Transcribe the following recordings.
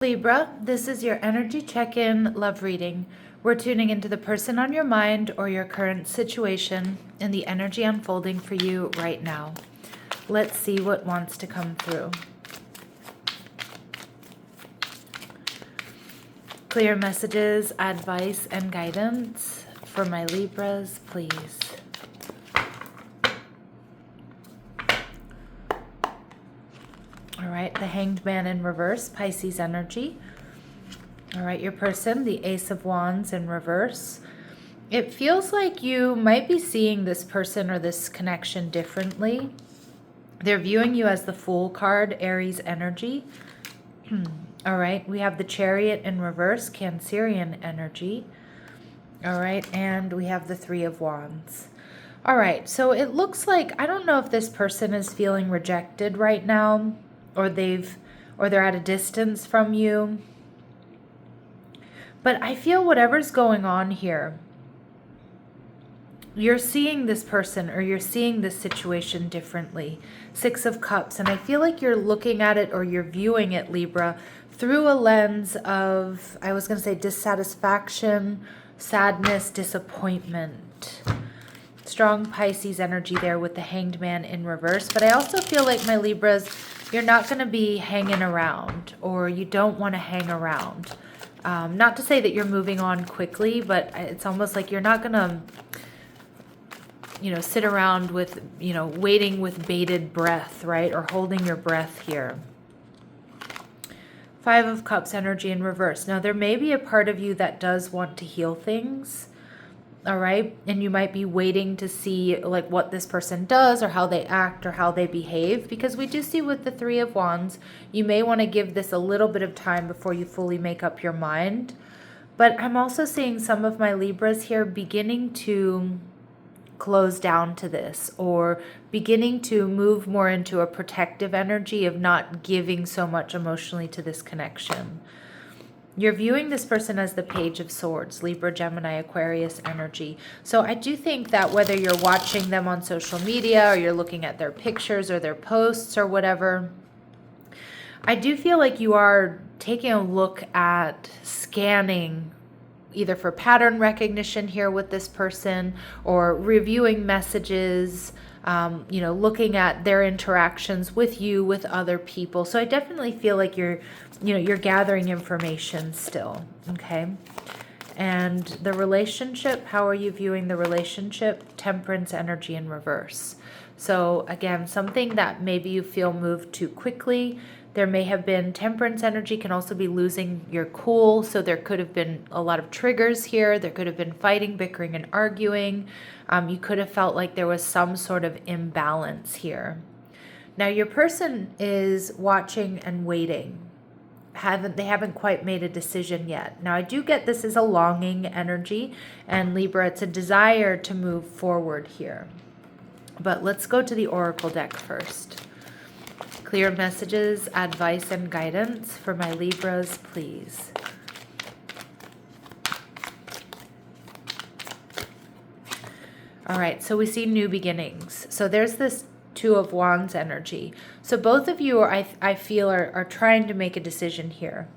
Libra, this is your energy check-in love reading. We're tuning into the person on your mind or your current situation and the energy unfolding for you right now. Let's see what wants to come through. Clear messages, advice, and guidance for my Libras, please. All right, the Hanged Man in reverse, Pisces energy. All right, your person, the Ace of Wands in reverse. It feels like you might be seeing this person or this connection differently. They're viewing you as the Fool card, Aries energy. All right, we have the Chariot in reverse, Cancerian energy. All right, and we have the Three of Wands. All right, so it looks like, I don't know if this person is feeling rejected right now, or they're at a distance from you. But I feel whatever's going on here, you're seeing this person or you're seeing this situation differently. Six of Cups, and I feel like you're looking at it or you're viewing it, Libra, through a lens of, I was going to say dissatisfaction, sadness, disappointment. Strong Pisces energy there with the Hanged Man in reverse. But I also feel like, my Libras, you're not going to be hanging around, or you don't want to hang around. Not to say that you're moving on quickly, but it's almost like you're not going to, sit around with, waiting with bated breath, right? Or holding your breath here. Five of Cups energy in reverse. Now, there may be a part of you that does want to heal things. All right. And you might be waiting to see like what this person does or how they act or how they behave, because we do see with the Three of Wands, you may want to give this a little bit of time before you fully make up your mind. But I'm also seeing some of my Libras here beginning to close down to this, or beginning to move more into a protective energy of not giving so much emotionally to this connection. You're viewing this person as the Page of Swords, Libra, Gemini, Aquarius energy. So I do think that whether you're watching them on social media or you're looking at their pictures or their posts or whatever, I do feel like you are taking a look at scanning either for pattern recognition here with this person, or reviewing messages, looking at their interactions with you, with other people. So I definitely feel like you're gathering information still, okay? And the relationship, how are you viewing the relationship? Temperance energy in reverse. So again, something that maybe you feel moved too quickly. There may have been, Temperance energy can also be losing your cool. So there could have been a lot of triggers here. There could have been fighting, bickering, and arguing. You could have felt like there was some sort of imbalance here. Now your person is watching and waiting. They haven't quite made a decision yet. Now I do get this is a longing energy, and Libra, it's a desire to move forward here. But let's go to the Oracle deck first. Clear messages, advice, and guidance for my Libras, please. All right, so we see new beginnings. So there's this Two of Wands energy. So both of you, I feel, are trying to make a decision here.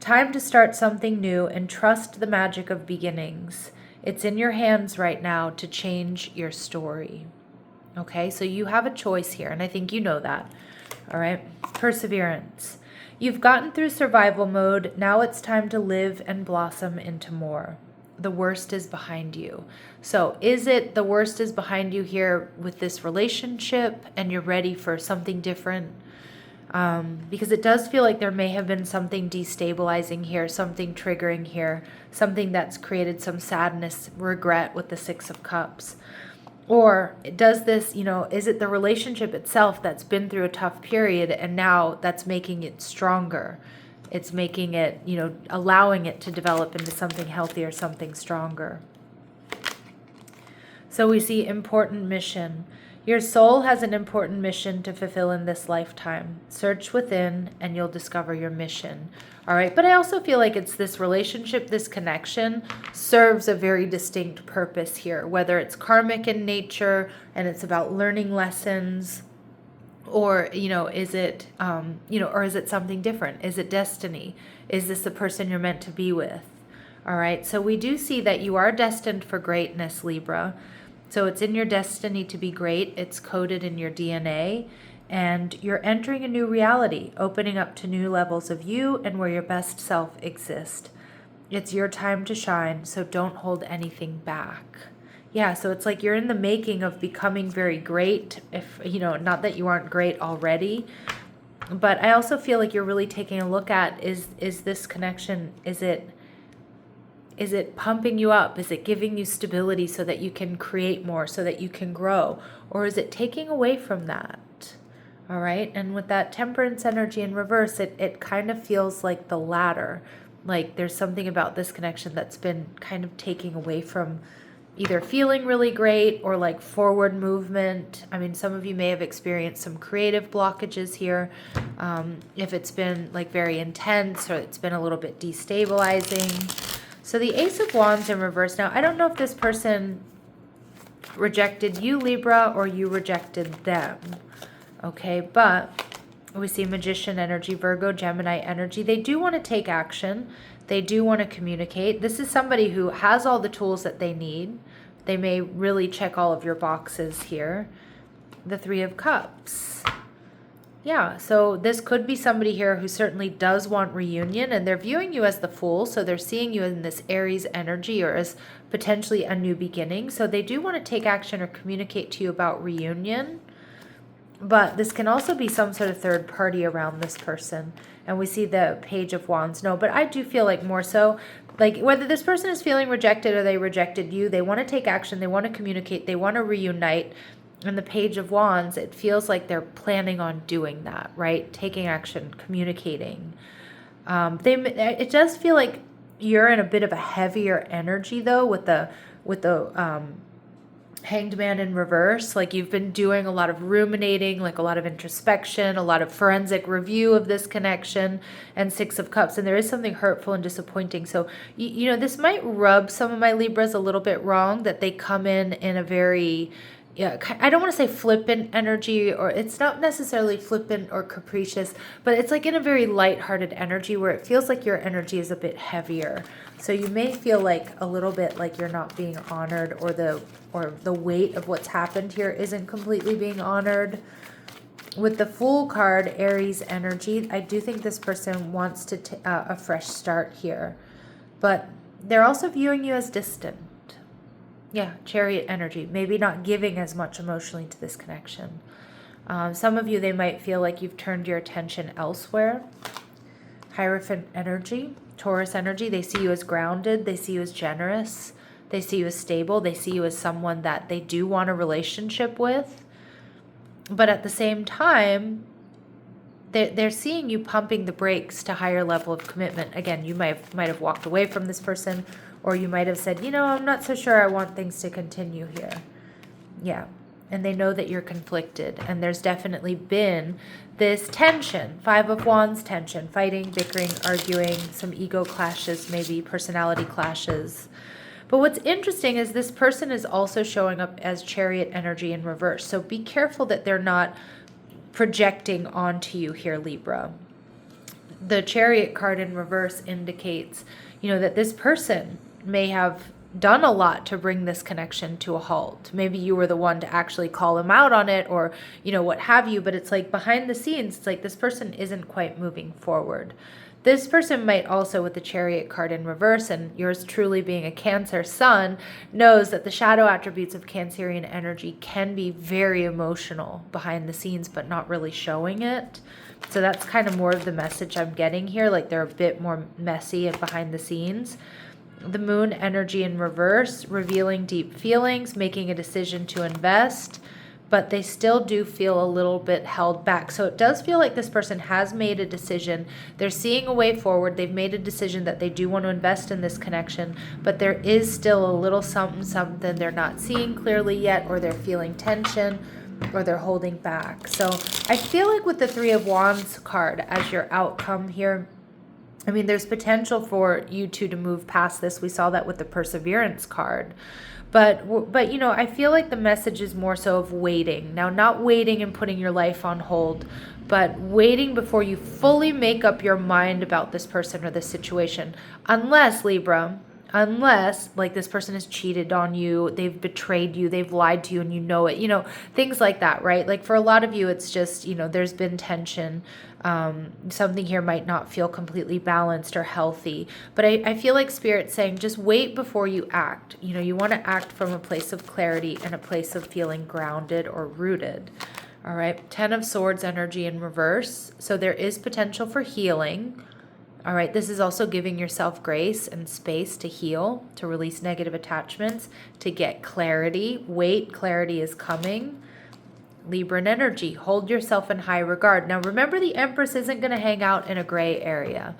Time to start something new and trust the magic of beginnings. It's in your hands right now to change your story. Okay, so you have a choice here, and I think you know that. All right, perseverance. You've gotten through survival mode. Now it's time to live and blossom into more. The worst is behind you. So is it the worst is behind you here with this relationship and you're ready for something different? Because it does feel like there may have been something destabilizing here, something triggering here, something that's created some sadness, regret with the Six of Cups. Or does this, is it the relationship itself that's been through a tough period and now that's making it stronger? It's making it, allowing it to develop into something healthier, something stronger. So we see important mission. Your soul has an important mission to fulfill in this lifetime. Search within and you'll discover your mission. All right, but I also feel like it's this relationship, this connection serves a very distinct purpose here, whether it's karmic in nature and it's about learning lessons, Or, is it, or is it something different? Is it destiny? Is this the person you're meant to be with? All right. So we do see that you are destined for greatness, Libra. So it's in your destiny to be great. It's coded in your DNA. And you're entering a new reality, opening up to new levels of you and where your best self exists. It's your time to shine, so don't hold anything back. Yeah, so it's like you're in the making of becoming very great, if, not that you aren't great already, but I also feel like you're really taking a look at, is this connection, is it pumping you up? Is it giving you stability so that you can create more, so that you can grow? Or is it taking away from that? All right, and with that temperance energy in reverse, it kind of feels like the latter. Like there's something about this connection that's been kind of taking away from either feeling really great or like forward movement. I mean, some of you may have experienced some creative blockages here. If it's been like very intense or it's been a little bit destabilizing. So the Ace of Wands in reverse. Now, I don't know if this person rejected you, Libra, or you rejected them. Okay, but we see Magician energy, Virgo, Gemini energy. They do want to take action. They do want to communicate. This is somebody who has all the tools that they need. They may really check all of your boxes here. The Three of Cups. Yeah, so this could be somebody here who certainly does want reunion, and they're viewing you as the Fool, so they're seeing you in this Aries energy or as potentially a new beginning. So they do want to take action or communicate to you about reunion. But this can also be some sort of third party around this person. And we see the Page of Wands. No, but I do feel like more so, like whether this person is feeling rejected or they rejected you, they want to take action, they want to communicate, they want to reunite. And the Page of Wands, it feels like they're planning on doing that, right? Taking action, communicating. It does feel like you're in a bit of a heavier energy though with the Hanged Man in reverse. Like you've been doing a lot of ruminating, like a lot of introspection, a lot of forensic review of this connection, and Six of Cups. And there is something hurtful and disappointing. So, this might rub some of my Libras a little bit wrong, that they come in a very, I don't want to say flippant energy, or it's not necessarily flippant or capricious, but it's like in a very lighthearted energy where it feels like your energy is a bit heavier. So you may feel like a little bit like you're not being honored, or the weight of what's happened here isn't completely being honored. With the Fool card, Aries energy, I do think this person wants to a fresh start here, but they're also viewing you as distant. Yeah, Chariot energy, maybe not giving as much emotionally to this connection. Some of you, they might feel like you've turned your attention elsewhere. Hierophant energy, Taurus energy, they see you as grounded, they see you as generous, they see you as stable, they see you as someone that they do want a relationship with. But at the same time, they're seeing you pumping the brakes to higher level of commitment. Again, you might have walked away from this person, or you might have said, I'm not so sure I want things to continue here. Yeah. And they know that you're conflicted. And there's definitely been this tension, Five of Wands tension, fighting, bickering, arguing, some ego clashes, maybe personality clashes. But what's interesting is this person is also showing up as Chariot energy in reverse. So be careful that they're not projecting onto you here, Libra. The Chariot card in reverse indicates, that this person may have done a lot to bring this connection to a halt. Maybe you were the one to actually call him out on it, or, what have you, but it's like behind the scenes, it's like this person isn't quite moving forward. This person might also, with the Chariot card in reverse, and yours truly being a Cancer sun, knows that the shadow attributes of Cancerian energy can be very emotional behind the scenes, but not really showing it. So that's kind of more of the message I'm getting here, like they're a bit more messy and behind the scenes. The Moon energy in reverse, revealing deep feelings, making a decision to invest, but they still do feel a little bit held back. So it does feel like this person has made a decision. They're seeing a way forward. They've made a decision that they do want to invest in this connection, but there is still a little something they're not seeing clearly yet, or they're feeling tension, or they're holding back. So I feel like with the Three of Wands card as your outcome here, I mean, there's potential for you two to move past this. We saw that with the Perseverance card. But you know, I feel like the message is more so of waiting. Now, not waiting and putting your life on hold, but waiting before you fully make up your mind about this person or this situation. Unless, Libra, unless like this person has cheated on you, they've betrayed you, they've lied to you and you know it, you know, things like that, right? Like for a lot of you, it's just, you know, there's been tension. Something here might not feel completely balanced or healthy, but I feel like Spirit's saying just wait before you act. You know, you want to act from a place of clarity and a place of feeling grounded or rooted. All right, 10 of Swords energy in reverse. So there is potential for healing. All right, this is also giving yourself grace and space to heal, to release negative attachments, to get clarity. Wait, clarity is coming. Libran energy, hold yourself in high regard. Now remember, the Empress isn't going to hang out in a gray area.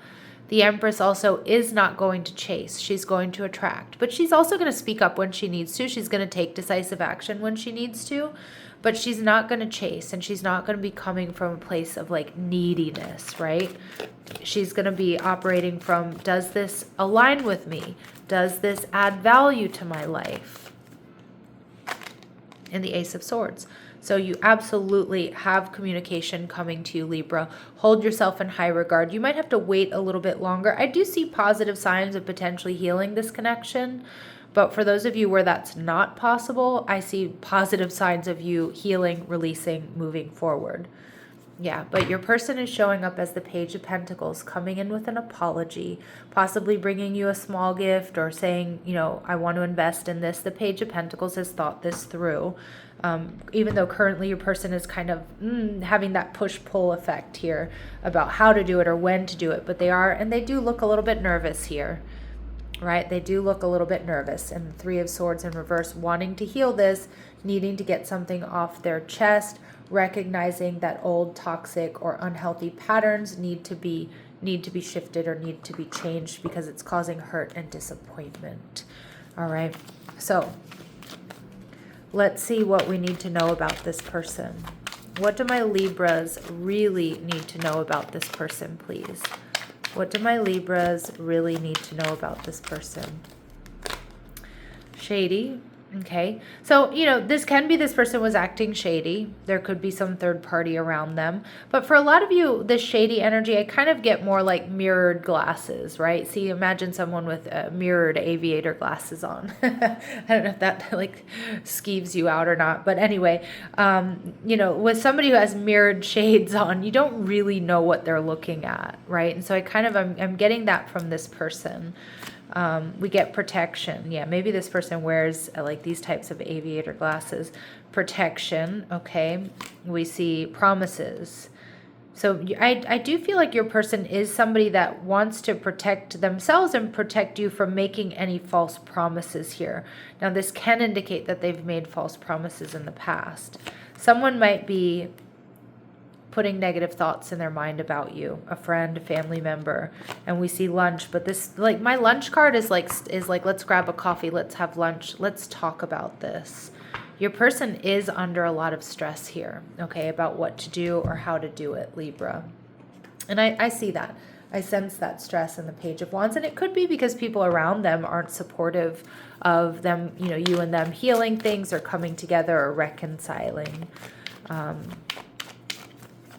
The Empress also is not going to chase. She's going to attract. But she's also going to speak up when she needs to. She's going to take decisive action when she needs to. But she's not going to chase. And she's not going to be coming from a place of like neediness, right? She's going to be operating from, does this align with me? Does this add value to my life? And the Ace of Swords. So you absolutely have communication coming to you, Libra. Hold yourself in high regard. You might have to wait a little bit longer. I do see positive signs of potentially healing this connection. But for those of you where that's not possible, I see positive signs of you healing, releasing, moving forward. Yeah, but your person is showing up as the Page of Pentacles, coming in with an apology, possibly bringing you a small gift or saying, you know, I want to invest in this. The Page of Pentacles has thought this through. Even though currently your person is kind of having that push-pull effect here about how to do it or when to do it. But they are, and they do look a little bit nervous here, right? They do look a little bit nervous. And the Three of Swords in reverse, wanting to heal this, needing to get something off their chest, recognizing that old toxic or unhealthy patterns need to be shifted or need to be changed because it's causing hurt and disappointment. All right, so let's see what we need to know about this person. What do my Libras really need to know about this person, please? What do my Libras really need to know about this person? Shady. Okay, so, you know, this can be this person was acting shady. There could be some third party around them. But for a lot of you, this shady energy, I kind of get more like mirrored glasses, right? See, imagine someone with mirrored aviator glasses on. I don't know if that like skeeves you out or not. But anyway, you know, with somebody who has mirrored shades on, you don't really know what they're looking at, right? And so I kind of, I'm getting that from this person. We get protection. Yeah, maybe this person wears like these types of aviator glasses. Protection, okay. We see promises. So I do feel like your person is somebody that wants to protect themselves and protect you from making any false promises here. Now, this can indicate that they've made false promises in the past. Someone might be putting negative thoughts in their mind about you, a friend, a family member, and we see lunch. But this, like, my lunch card is like let's grab a coffee, let's have lunch, let's talk about this. Your person is under a lot of stress here, okay, about what to do or how to do it, Libra. And I see that. I sense that stress in the Page of Wands, and it could be because people around them aren't supportive of them, you know, you and them healing things or coming together or reconciling.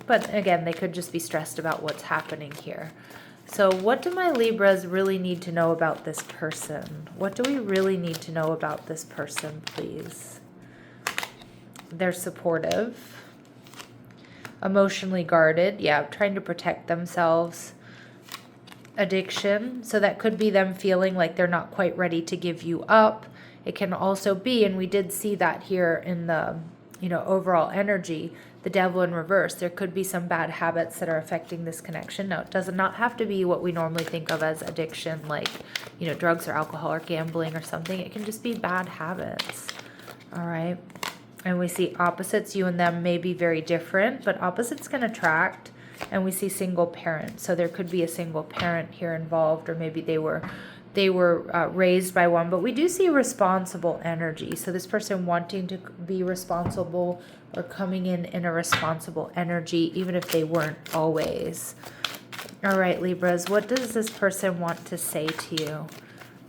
But again, they could just be stressed about what's happening here. So what do my Libras really need to know about this person? What do we really need to know about this person, please? They're supportive. Emotionally guarded. Yeah, trying to protect themselves. Addiction. So that could be them feeling like they're not quite ready to give you up. It can also be, and we did see that here in the, you know, overall energy, the Devil in reverse. There could be some bad habits that are affecting this connection. Now, it does not have to be what we normally think of as addiction, like, you know, drugs or alcohol or gambling or something. It can just be bad habits. All right. And we see opposites. You and them may be very different, but opposites can attract. And we see single parent. So there could be a single parent here involved, or maybe they were raised by one, but we do see responsible energy. So this person wanting to be responsible or coming in a responsible energy, even if they weren't always. All right, Libras, what does this person want to say to you?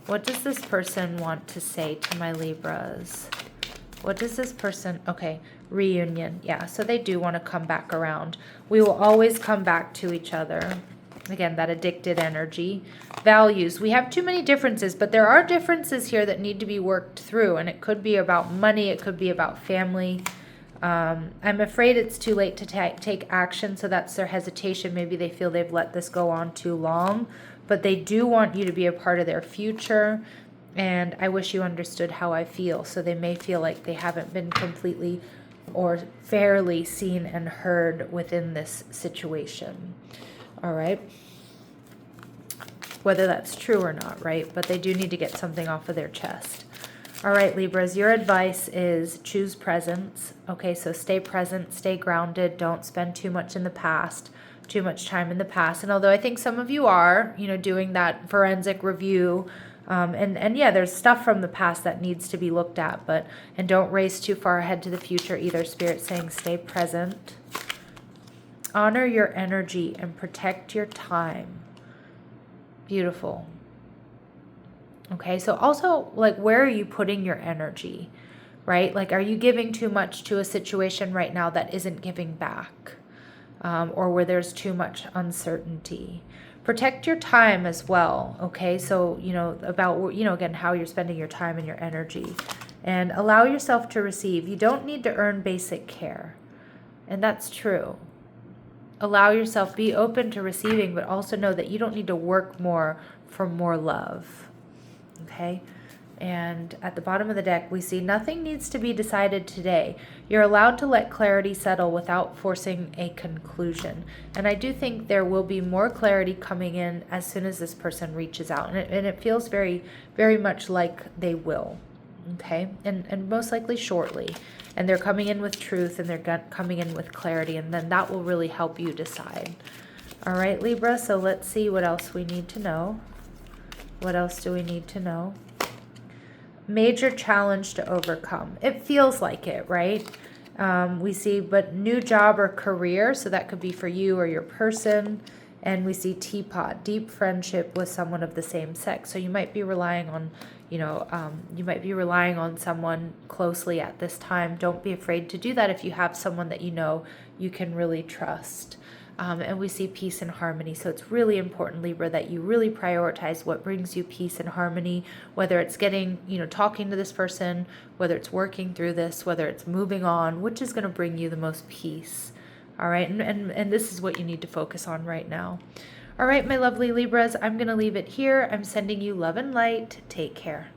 What does this person want to say to my Libras? What does this person, okay, reunion. Yeah, so they do want to come back around. We will always come back to each other. Again, that addicted energy. Values. We have too many differences, but there are differences here that need to be worked through. And it could be about money. It could be about family. I'm afraid it's too late to take action. So that's their hesitation. Maybe they feel they've let this go on too long. But they do want you to be a part of their future. And I wish you understood how I feel. So they may feel like they haven't been completely or fairly seen and heard within this situation. All right. Whether that's true or not, right? But they do need to get something off of their chest. All right, Libras, your advice is choose presence. Okay, so stay present, stay grounded. Don't spend too much in the past, too much time in the past. And although I think some of you are, doing that forensic review, and yeah, there's stuff from the past that needs to be looked at, and don't race too far ahead to the future either. Spirit saying stay present. Honor your energy and protect your time. Beautiful. Okay, so also, like, where are you putting your energy, right? Like, are you giving too much to a situation right now that isn't giving back, or where there's too much uncertainty? Protect your time as well, okay? So, about, again, how you're spending your time and your energy. And allow yourself to receive. You don't need to earn basic care. And that's true. Allow yourself, be open to receiving, but also know that you don't need to work more for more love. Okay? And at the bottom of the deck, we see nothing needs to be decided today. You're allowed to let clarity settle without forcing a conclusion. And I do think there will be more clarity coming in as soon as this person reaches out. And it feels very, very much like they will. Okay? And most likely shortly. And they're coming in with truth, and they're coming in with clarity. And then that will really help you decide. All right, Libra, so let's see what else we need to know. What else do we need to know? Major challenge to overcome. It feels like it, right? We see, but new job or career, so that could be for you or your person. And we see teapot, deep friendship with someone of the same sex. So you might be relying on, someone closely at this time. Don't be afraid to do that if you have someone that you can really trust. And we see peace and harmony. So it's really important, Libra, that you really prioritize what brings you peace and harmony, whether it's talking to this person, whether it's working through this, whether it's moving on, which is going to bring you the most peace. All right. And this is what you need to focus on right now. All right, my lovely Libras, I'm going to leave it here. I'm sending you love and light. Take care.